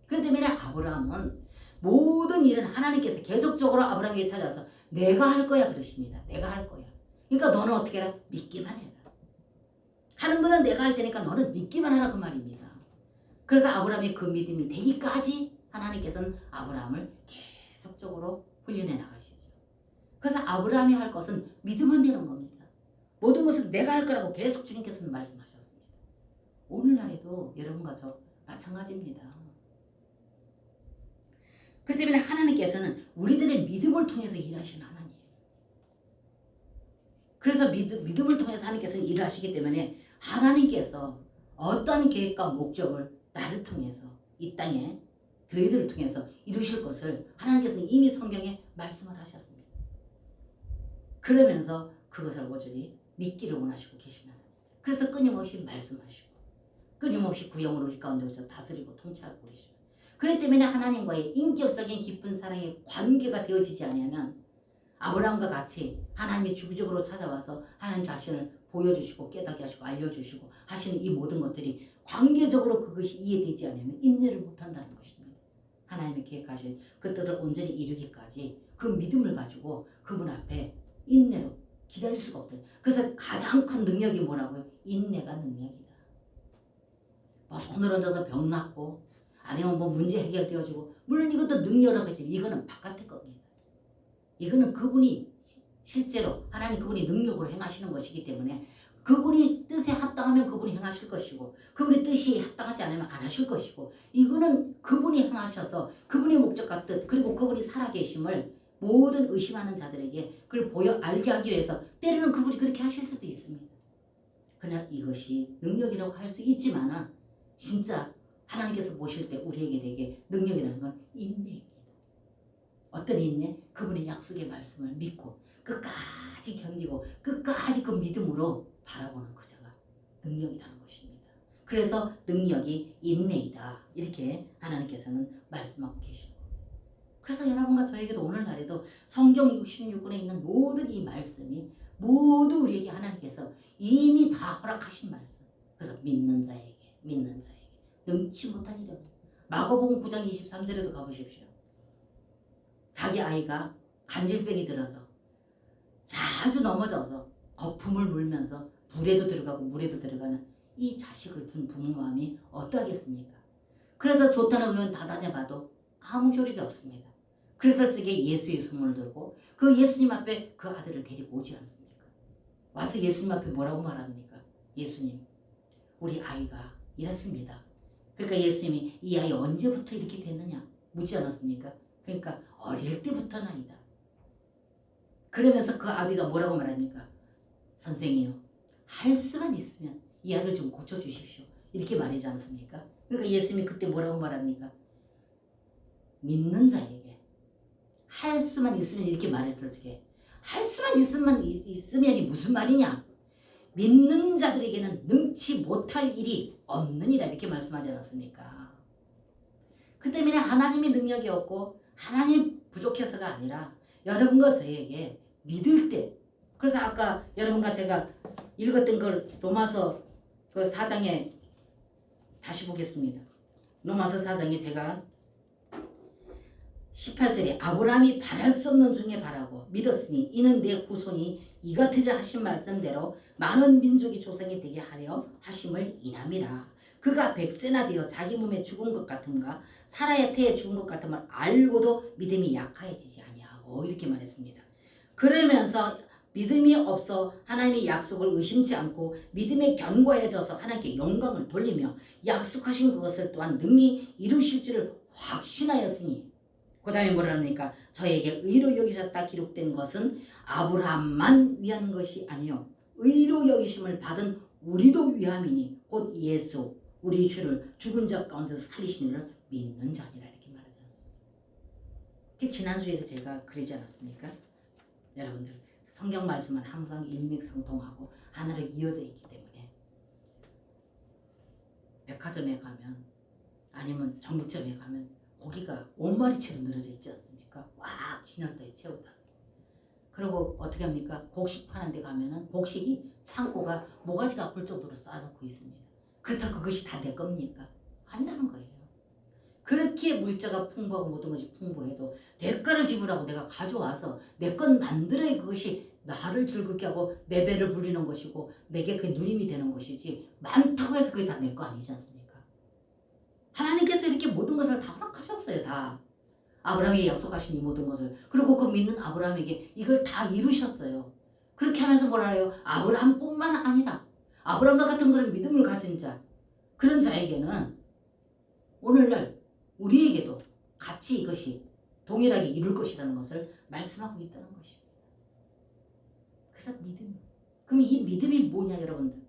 그렇기 때문에 아브라함은 모든 일은 하나님께서 계속적으로 아브라함에게 찾아서 내가 할 거야 그러십니다. 내가 할 거야. 그러니까 너는 어떻게 해라? 믿기만 해라. 하는 거는 내가 할 테니까 너는 믿기만 하라 그 말입니다. 그래서 아브라함이 그 믿음이 되기까지 하나님께서는 아브라함을 계속적으로 훈련해 나가시죠. 그래서 아브라함이 할 것은 믿으면 되는 겁니다. 모든 것은 내가 할 거라고 계속 주님께서는 말씀하셨습니다. 오늘날에도 여러분과 저 마찬가지입니다. 그렇기 때문에 하나님께서는 우리들의 믿음을 통해서 일하시는 하나님. 그래서 믿음을 통해서 하나님께서는 일을 하시기 때문에 하나님께서 어떤 계획과 목적을 나를 통해서 이 땅에 교회들을 통해서 이루실 것을 하나님께서 이미 성경에 말씀을 하셨습니다. 그러면서 그것을 오저히 믿기를 원하시고 계시는 하나님. 그래서 끊임없이 말씀하시고 끊임없이 그 영으로 우리 가운데 오셔서 다스리고 통치하고 계시고 그렇기 때문에 하나님과의 인격적인 깊은 사랑의 관계가 되어지지 않으면 아브라함과 같이 하나님이 주기적으로 찾아와서 하나님 자신을 보여주시고 깨닫게 하시고 알려주시고 하시는 이 모든 것들이 관계적으로 그것이 이해되지 않으면 인내를 못한다는 것입니다. 하나님이 계획하신 그 뜻을 온전히 이루기까지 그 믿음을 가지고 그분 앞에 인내로 기다릴 수가 없다. 그래서 가장 큰 능력이 뭐라고요? 인내가 능력이다. 뭐 손을 얹어서 병 낫고 아니면 뭐 문제 해결되어지고 물론 이것도 능력이라고 했지만 이거는 바깥의 겁니다. 이거는 그분이 실제로 하나님 그분이 능력으로 행하시는 것이기 때문에 그분이 뜻에 합당하면 그분이 행하실 것이고 그분의 뜻이 합당하지 않으면 안 하실 것이고 이거는 그분이 행하셔서 그분의 목적과 뜻 그리고 그분이 살아계심을 모든 의심하는 자들에게 그걸 보여 알게 하기 위해서 때로는 그분이 그렇게 하실 수도 있습니다. 그러나 이것이 능력이라고 할 수 있지만은 진짜 하나님께서 보실 때 우리에게 되게 능력이라는 건 인내입니다. 어떤 인내? 그분의 약속의 말씀을 믿고 끝까지 견디고 끝까지 그 믿음으로 바라보는 그자가 능력이라는 것입니다. 그래서 능력이 인내이다. 이렇게 하나님께서는 말씀하고 계시고 그래서 여러분과 저에게도 오늘날에도 성경 66권에 있는 모든 이 말씀이 모두 우리에게 하나님께서 이미 다 허락하신 말씀. 그래서 믿는 자에게 능치 못한 이름. 마가복음 9장 23절에도 가보십시오. 자기 아이가 간질병이 들어서 자주 넘어져서 거품을 물면서 불에도 들어가고 물에도 들어가는 이 자식을 둔 부모 마음이 어떠하겠습니까? 그래서 좋다는 의원 다 다녀봐도 아무 효력이 없습니다. 그래서 저게 예수의 손을 들고 그 예수님 앞에 그 아들을 데리고 오지 않습니까? 와서 예수님 앞에 뭐라고 말합니까? 예수님, 우리 아이가 이렇습니다. 그러니까 예수님이 이 아이 언제부터 이렇게 됐느냐 묻지 않았습니까? 그러니까 어릴 때부터나이다. 그러면서 그 아비가 뭐라고 말합니까? 선생이요, 할 수만 있으면 이 아들 좀 고쳐주십시오. 이렇게 말하지 않았습니까? 그러니까 예수님이 그때 뭐라고 말합니까? 믿는 자에게 할 수만 있으면 이렇게 말했을 적에 할 수만 있으면이 무슨 말이냐? 믿는 자들에게는 능치 못할 일이 없느니라 이렇게 말씀하지 않았습니까? 그 때문에 하나님의 능력이 없고 하나님 부족해서가 아니라 여러분과 저에게 믿을 때 그래서 아까 여러분과 제가 읽었던 걸 로마서 그 4장에 다시 보겠습니다. 로마서 4장에 제가 18절에 아브라함이 바랄 수 없는 중에 바라고 믿었으니 이는 내 후손이 이같으리라 하신 말씀대로 많은 민족이 조상이 되게 하려 하심을 인함이라. 그가 100세나 되어 자기 몸에 죽은 것 같은가 살아야 태에 죽은 것 같음을 알고도 믿음이 약하여지지 아니하고 이렇게 말했습니다. 그러면서 믿음이 없어 하나님의 약속을 의심치 않고 믿음에 견고해져서 하나님께 영광을 돌리며 약속하신 그것을 또한 능히 이루실 줄을 확신하였으니 그 다음에 뭐라 합니까? 저에게 의로 여기셨다 기록된 것은 아브라함만 위한 것이 아니요 의로 여기심을 받은 우리도 위함이니 곧 예수 우리 주를 죽은 자 가운데서 살리신 이를 믿는 자니라 이렇게 말하지 않습니까? 지난주에도 제가 그러지 않았습니까? 여러분들 성경 말씀은 항상 일맥상통하고 하나로 이어져 있기 때문에 백화점에 가면 아니면 정육점에 가면 고기가 5마리처럼 늘어져 있지 않습니까? 꽉 진열대에 채우다. 그리고 어떻게 합니까? 곡식 파는 데 가면은 곡식이 창고가 모가지가 아플 정도로 쌓아놓고 있습니다. 그렇다고 그것이 다 내 겁니까? 아니라는 거예요. 그렇게 물자가 풍부하고 모든 것이 풍부해도 대가를 지불하고 내가 가져와서 내 건 만들어야 그것이 나를 즐겁게 하고 내 배를 불리는 것이고 내게 그 누림이 되는 것이지 많다고 해서 그게 다 내 거 아니지 않습니까? 하나님께서 이렇게 모든 것을 다 허락하셨어요. 다. 아브라함에게 약속하신 이 모든 것을. 그리고 그 믿는 아브라함에게 이걸 다 이루셨어요. 그렇게 하면서 뭐라 해요? 아브라함뿐만 아니라 아브라함과 같은 그런 믿음을 가진 자 그런 자에게는 오늘날 우리에게도 같이 이것이 동일하게 이룰 것이라는 것을 말씀하고 있다는 것입니다. 그래서 믿음. 그럼 이 믿음이 뭐냐 여러분들?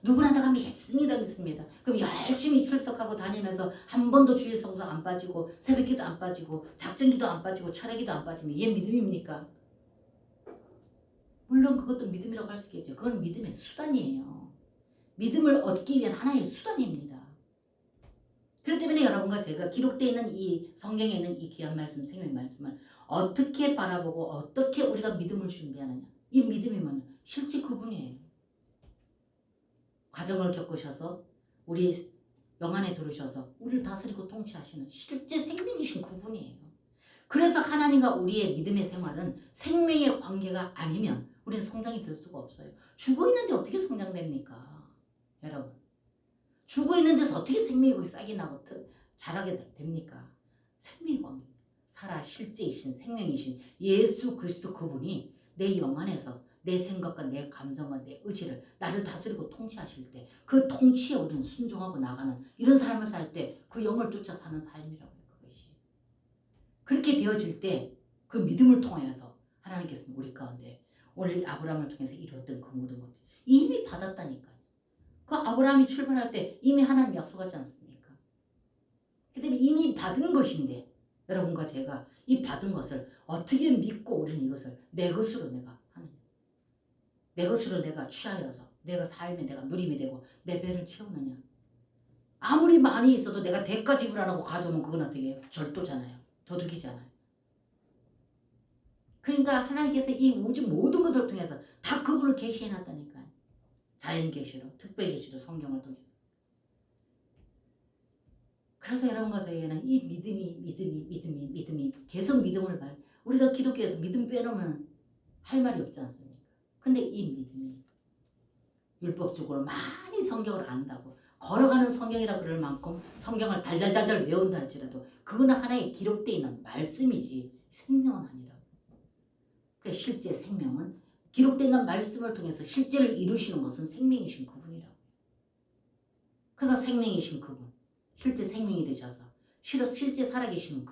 누구나 다 믿습니다. 믿습니다. 그럼 열심히 출석하고 다니면서 한 번도 주일 성수 안 빠지고 새벽기도 안 빠지고 작정기도 안 빠지고 철회기도 안 빠지면 이게 믿음입니까? 물론 그것도 믿음이라고 할 수 있겠죠. 그건 믿음의 수단이에요. 믿음을 얻기 위한 하나의 수단입니다. 그렇기 때문에 여러분과 제가 기록되어 있는 이 성경에 있는 이 귀한 말씀, 생명 말씀을 어떻게 바라보고 어떻게 우리가 믿음을 준비하느냐. 이 믿음이 뭐냐? 실제 그분이에요. 과정을 겪으셔서 우리 영안에 들으셔서 우리를 다스리고 통치하시는 실제 생명이신 그분이에요. 그래서 하나님과 우리의 믿음의 생활은 생명의 관계가 아니면 우리는 성장이 될 수가 없어요. 죽어있는데 어떻게 성장됩니까? 여러분. 죽어있는 데서 어떻게 생명이 거기 싹이 나고 자라게 됩니까? 생명의 관계. 살아 실제이신 생명이신 예수 그리스도 그분이 내 영안에서 내 생각과 내 감정과 내 의지를 나를 다스리고 통치하실 때 그 통치에 우리는 순종하고 나가는 이런 삶을 살 때 그 영을 쫓아 사는 삶이라고 해요. 그것이. 그렇게 되어질 때 그 믿음을 통하여서 하나님께서는 우리 가운데 오늘 아브라함을 통해서 이루었던 그 모든 것들 이미 받았다니까요. 그 아브라함이 출발할 때 이미 하나님 약속하지 않습니까? 그 때문에 이미 받은 것인데 여러분과 제가 이 받은 것을 어떻게 믿고 우리는 이것을 내 것으로 내가 내 것으로 내가 취하여서 내가 삶에 내가 누림이 되고 내 배를 채우느냐. 아무리 많이 있어도 내가 대가 지불 안 하고 가져오면 그건 어떻게 해요? 절도잖아요. 도둑이잖아요. 그러니까 하나님께서 이 우주 모든 것을 통해서 다 그분을 계시해놨다니까요. 자연 계시로, 특별 계시로 성경을 통해서. 그래서 여러분과 저에게는 이 믿음이 계속 믿음을 우리가 기독교에서 믿음 빼놓으면 할 말이 없지 않습니까? 근데 이 믿음이 율법적으로 많이 성경을 안다고 걸어가는 성경이라 그럴 만큼 성경을 달달달달 외운다 할지라도 그거는 하나의 기록되어 있는 말씀이지 생명은 아니라고. 그 실제 생명은 기록되어 있는 말씀을 통해서 실제를 이루시는 것은 생명이신 그분이라고. 그래서 생명이신 그분, 실제 생명이 되셔서 실제 살아계시는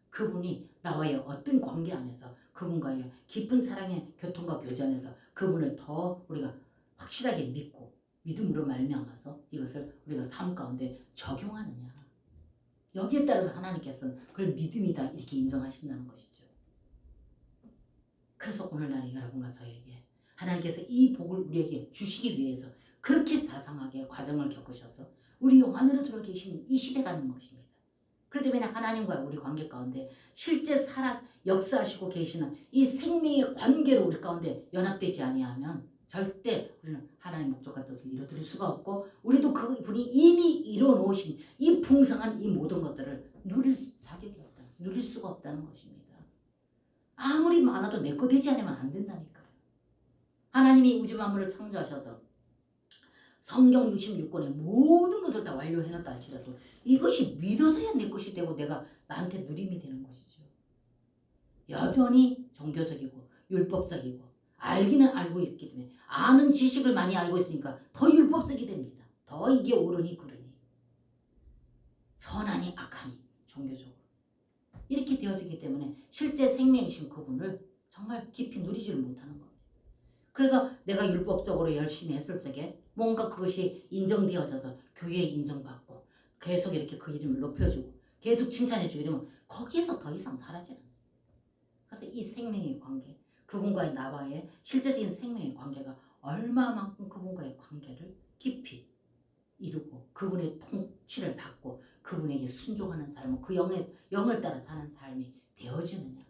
그분이 나와의 어떤 관계 안에서 그분과의 깊은 사랑의 교통과 교제 안에서 그분을 더 우리가 확실하게 믿고 믿음으로 말미암아서 이것을 우리가 삶 가운데 적용하느냐. 여기에 따라서 하나님께서는 그걸 믿음이다 이렇게 인정하신다는 것이죠. 그래서 오늘날 여러분과 저에게 하나님께서 이 복을 우리에게 주시기 위해서 그렇게 자상하게 과정을 겪으셔서 우리 영안으로 들어 계신 이 시대라는 것입니다. 그렇기 때문에 하나님과 우리 관계 가운데 실제 살아 역사하시고 계시는 이 생명의 관계로 우리 가운데 연합되지 아니하면 절대 우리는 하나님의 목적과 뜻을 이루어드릴 수가 없고 우리도 그분이 이미 이루어놓으신 이 풍성한 이 모든 것들을 누릴 자격이 없다. 누릴 수가 없다는 것입니다. 아무리 많아도 내 거 되지 않으면 안 된다니까요. 하나님이 우주 만물을 창조하셔서 성경 66권의 모든 것을 다 완료해놨다 할지라도 이것이 믿어서야 내 것이 되고 내가 나한테 누림이 되는 것이죠. 여전히 종교적이고 율법적이고 알기는 알고 있기 때문에 아는 지식을 많이 알고 있으니까 더 율법적이 됩니다. 더 이게 옳으니 그르니 선하니 악하니 종교적으로 이렇게 되어지기 때문에 실제 생명이신 그분을 정말 깊이 누리지를 못하는 겁니다. 그래서 내가 율법적으로 열심히 했을 적에 뭔가 그것이 인정되어져서 교회에 인정받고 계속 이렇게 그 이름을 높여주고 계속 칭찬해주고 이러면 거기에서 더 이상 사라지지 않습니다. 그래서 이 생명의 관계, 그분과의 나와의 실제적인 생명의 관계가 얼마만큼 그분과의 관계를 깊이 이루고 그분의 통치를 받고 그분에게 순종하는 삶을 그 영을 따라 사는 삶이 되어지느냐.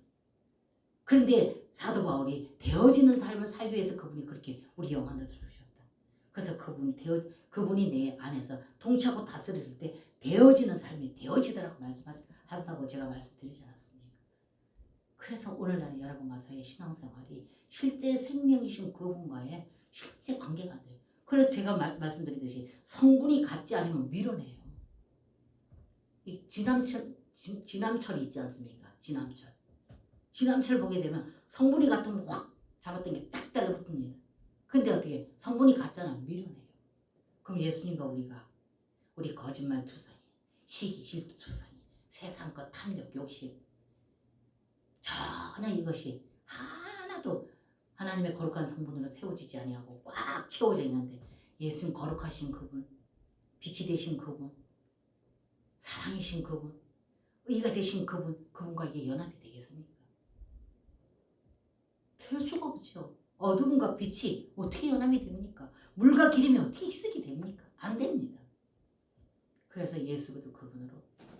그런데 사도 바울이 되어지는 삶을 살기 위해서 그분이 그렇게 우리 영안을 주셨다. 그래서 그분이 내 안에서 통치하고 다스릴 때 되어지는 삶이 되어지더라고 말씀한다고 제가 말씀드리지 않았습니까? 그래서 오늘날 여러분과 저의 신앙생활이 실제 생명이신 그분과의 실제 관계가 돼요. 그래서 제가 말씀드리듯이 성분이 같지 않으면 밀어내요. 이 지남철이 있지 않습니까? 지남철 보게 되면 성분이 같으면 확 잡았던 게 딱 달라붙습니다. 근데 어떻게 성분이 같잖아요. 밀어내요. 그럼 예수님과 우리 거짓말 투성이, 시기 질투 투성이, 세상 것 탐욕 욕심 전혀 이것이 하나도 하나님의 거룩한 성분으로 세워지지 아니하고 꽉 채워져 있는데 예수님 거룩하신 그분, 빛이 되신 그분, 사랑이신 그분, 의가 되신 그분과 이게 연합이 되겠습니까? 될 수가 없죠. 어둠과 빛이 어떻게 연합이 됩니까? 물과 기름이 어떻게 희석이 됩니까? 안 됩니다. 그래서 예수도 그분으로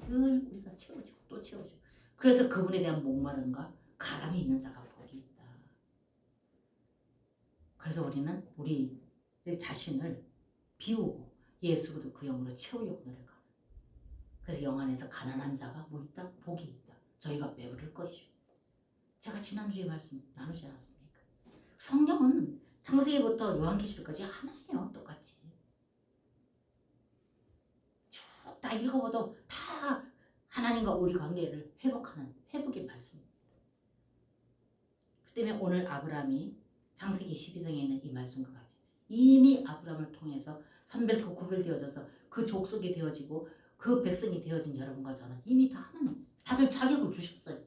늘 우리가 채워주고 또 채워주고 그래서 그분에 대한 목마름과 가람이 있는 자가 복이 있다. 그래서 우리는 우리 자신을 비우고 예수도 그 영으로 채우려고 노력하는. 그래서 영 안에서 가난한 자가 뭐 있다? 복이 있다. 저희가 배부를 것이요. 제가 지난주에 말씀 나누지 않았습니까? 성경은 창세기부터 요한계시록까지 하나예요. 똑같이. 쭉 다 읽어봐도 다 하나님과 우리 관계를 회복하는 회복의 말씀입니다. 그 때문에 오늘 아브라함이 창세기 12장에 있는 이 말씀과 같이 이미 아브라함을 통해서 선별되고 구별되어져서 그 족속이 되어지고 그 백성이 되어진 여러분과 저는 이미 다 하나님 다들 자격을 주셨어요.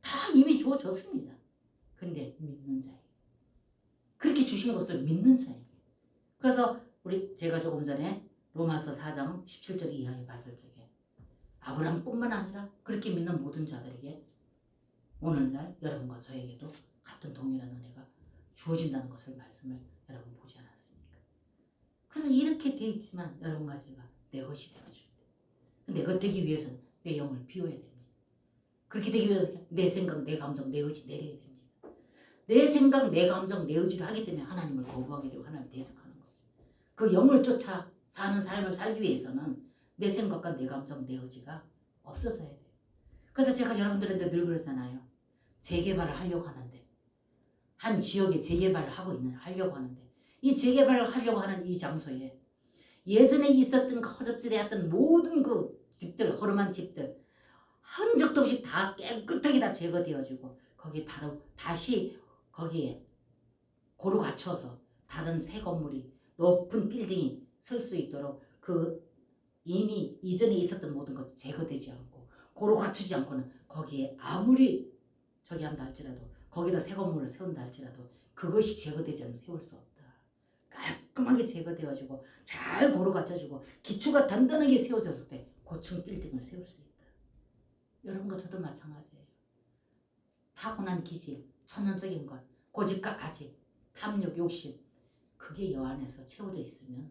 다 이미 주어졌습니다. 근데 믿는 자에게 그렇게 주신 것을 믿는 자에게 그래서 제가 조금 전에 로마서 4장 17절 이하에 봤을 적에 아브라함뿐만 아니라 그렇게 믿는 모든 자들에게 오늘날 여러분과 저에게도 같은 동일한 은혜가 주어진다는 것을 말씀을 여러분 보지 않았습니까? 그래서 이렇게 돼 있지만 여러분과 제가 내 것이 되어줄 때 근데 그 되기 위해서는 내 영을 비워야 됩니다. 그렇게 되기 위해서 내 생각, 내 감정, 내 의지 내려야 됩니다. 내 생각, 내 감정, 내 의지를 하기 때문에 하나님을 거부하게 되고 하나님을 대적하는 거죠. 그 영을 쫓아 사는 삶을 살기 위해서는 내 생각과 내 감정, 내 의지가 없어져야 돼요. 그래서 제가 여러분들한테 늘 그러잖아요. 재개발을 하려고 하는데 한 지역에 재개발을 하려고 하는데 이 재개발을 하려고 하는 이 장소에 예전에 있었던 허접지대였던 모든 그 집들, 허름한 집들 흔적도 없이 다 깨끗하게 다 제거되어지고 거기에 다시 거기에 고루 갖춰서 다른 새 건물이 높은 빌딩이 설 수 있도록 그 이미 이전에 있었던 모든 것이 제거되지 않고 고루 갖추지 않고는 거기에 아무리 저기 한다 할지라도 거기다 새 건물을 세운다 할지라도 그것이 제거되지 않으면 세울 수 없다. 깔끔하게 제거되어지고 잘 고루 갖춰지고 기초가 단단하게 세워졌을 때 고층 빌딩을 세울 수 있다. 여러분과 저도 마찬가지예요. 타고난 기질, 천연적인 것, 고집과 아집, 탐욕, 욕심 그게 여 안에서 채워져 있으면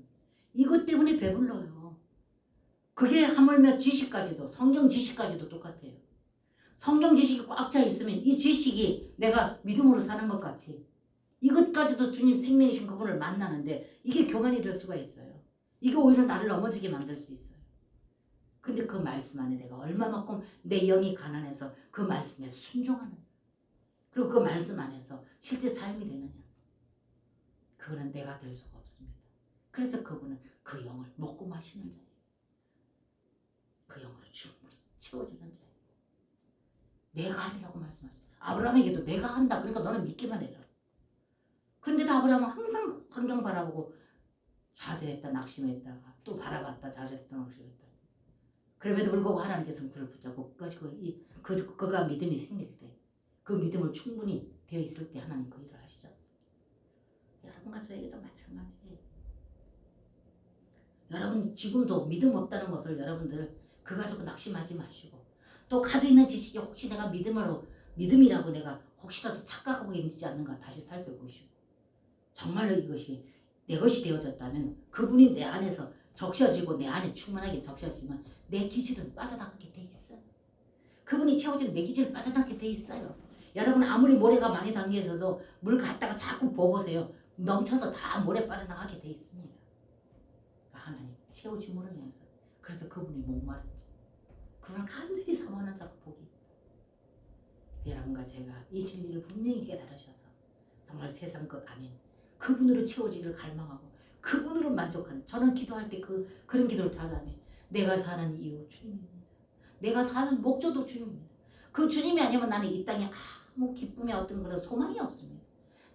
이것 때문에 배불러요. 그게 하물며 지식까지도 성경 지식까지도 똑같아요. 성경 지식이 꽉 차 있으면 이 지식이 내가 믿음으로 사는 것 같이 이것까지도 주님 생명이신 그분을 만나는데 이게 교만이 될 수가 있어요. 이게 오히려 나를 넘어지게 만들 수 있어요. 근데 그 말씀 안에 내가 얼마만큼 내 영이 가난해서 그 말씀에 순종하는 그리고 그 말씀 안에서 실제 삶이 되느냐 그거는 내가 될 수가 없습니다. 그래서 그분은 그 영을 먹고 마시는 자예요. 그 영으로 충분히 채워지는 자예요. 내가 하리라고 말씀하셨어요. 아브라함에게도 내가 한다. 그러니까 너는 믿기만 해라. 그런데도 아브라함은 항상 환경 바라보고 좌절했다 낙심했다가 또 바라봤다 좌절했다 낙심했다. 그럼에도 불구하고 하나님께서는 그를 붙잡고 끝까지 그가 믿음이 생길 때, 그 믿음을 충분히 되어 있을 때 하나님 그 일을 하시지 않습니까? 여러분과 저에게도 마찬가지예요. 여러분 지금도 믿음 없다는 것을 여러분들 그 가지고 낙심하지 마시고, 또 가지고 있는 지식이 혹시 내가 믿음이라고 내가 혹시라도 착각하고 있지 않는가 다시 살펴보시고, 정말로 이것이 내 것이 되어졌다면 그분이 내 안에서 적셔지고 내 안에 충만하게 적셔지면 내 기질은 빠져나가게 돼 있어요. 그분이 채워지는 내 기질은 빠져나가게 돼 있어요. 여러분 아무리 모래가 많이 담겨 있어도 물 갖다가 자꾸 부어보세요. 넘쳐서 다 모래 빠져나가게 돼 있습니다. 그러니까 하나님 채워짐으로 인해서, 그래서 그분이 목마른 자, 그분을 간절히 사모하는 자가 복이 있다. 여러분과 제가 이 진리를 분명히 깨달으셔서 정말 세상 것 아닌 그분으로 채워지기를 갈망하고 그분으로 만족하는, 저는 기도할 때 그런 기도를 자자면 내가 사는 이유 주님입니다. 내가 사는 목적도 주님입니다. 그 주님이 아니면 나는 이 땅에 아무 기쁨의 어떤 그런 소망이 없습니다.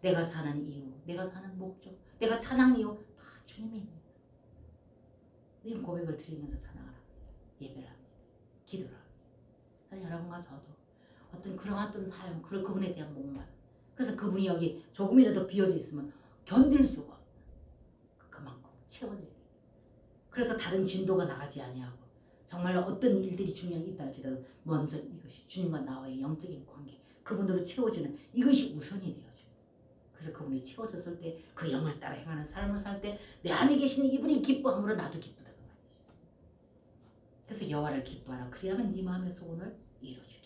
내가 사는 이유, 내가 사는 목적, 내가 찬양 이유 다 주님입니다. 이런 고백을 드리면서 찬양을 합니다. 예배를 합니다. 기도를 합니다. 그래서 여러분과 저도 어떤 그런 삶, 그분에 대한 목말, 그래서 그분이 여기 조금이라도 비어져 있으면 견딜 수가 없는 그만큼 채워져야 돼요. 그래서 다른 진도가 나가지 아니하고 정말로 어떤 일들이 중요히 있다 할지라도 먼저 이것이 주님과 나와의 영적인 관계, 그분으로 채워지는 이것이 우선이 되어져요. 그래서 그분이 채워졌을 때 그 영을 따라 행하는 삶을 살 때 내 안에 계시는 이분이 기뻐함으로 나도 기쁘다 그 말이죠. 그래서 여호와를 기뻐하라. 그리하면 네 마음의 소원을 이루어주리라.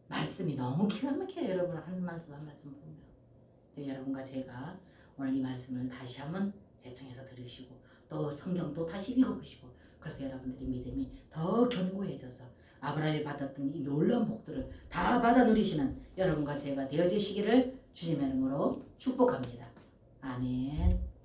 말씀이 너무 기가 막혀요. 여러분 한 말씀 한 말씀 보면. 여러분과 제가 오늘 이 말씀을 다시 한번 재청해서 들으시고 또 성경도 다시 읽어보시고, 그래서 여러분들의 믿음이 더 견고해져서 아브라함이 받았던 이 놀라운 복들을 다 받아 누리시는 여러분과 제가 되어지시기를 주님의 이름으로 축복합니다. 아멘.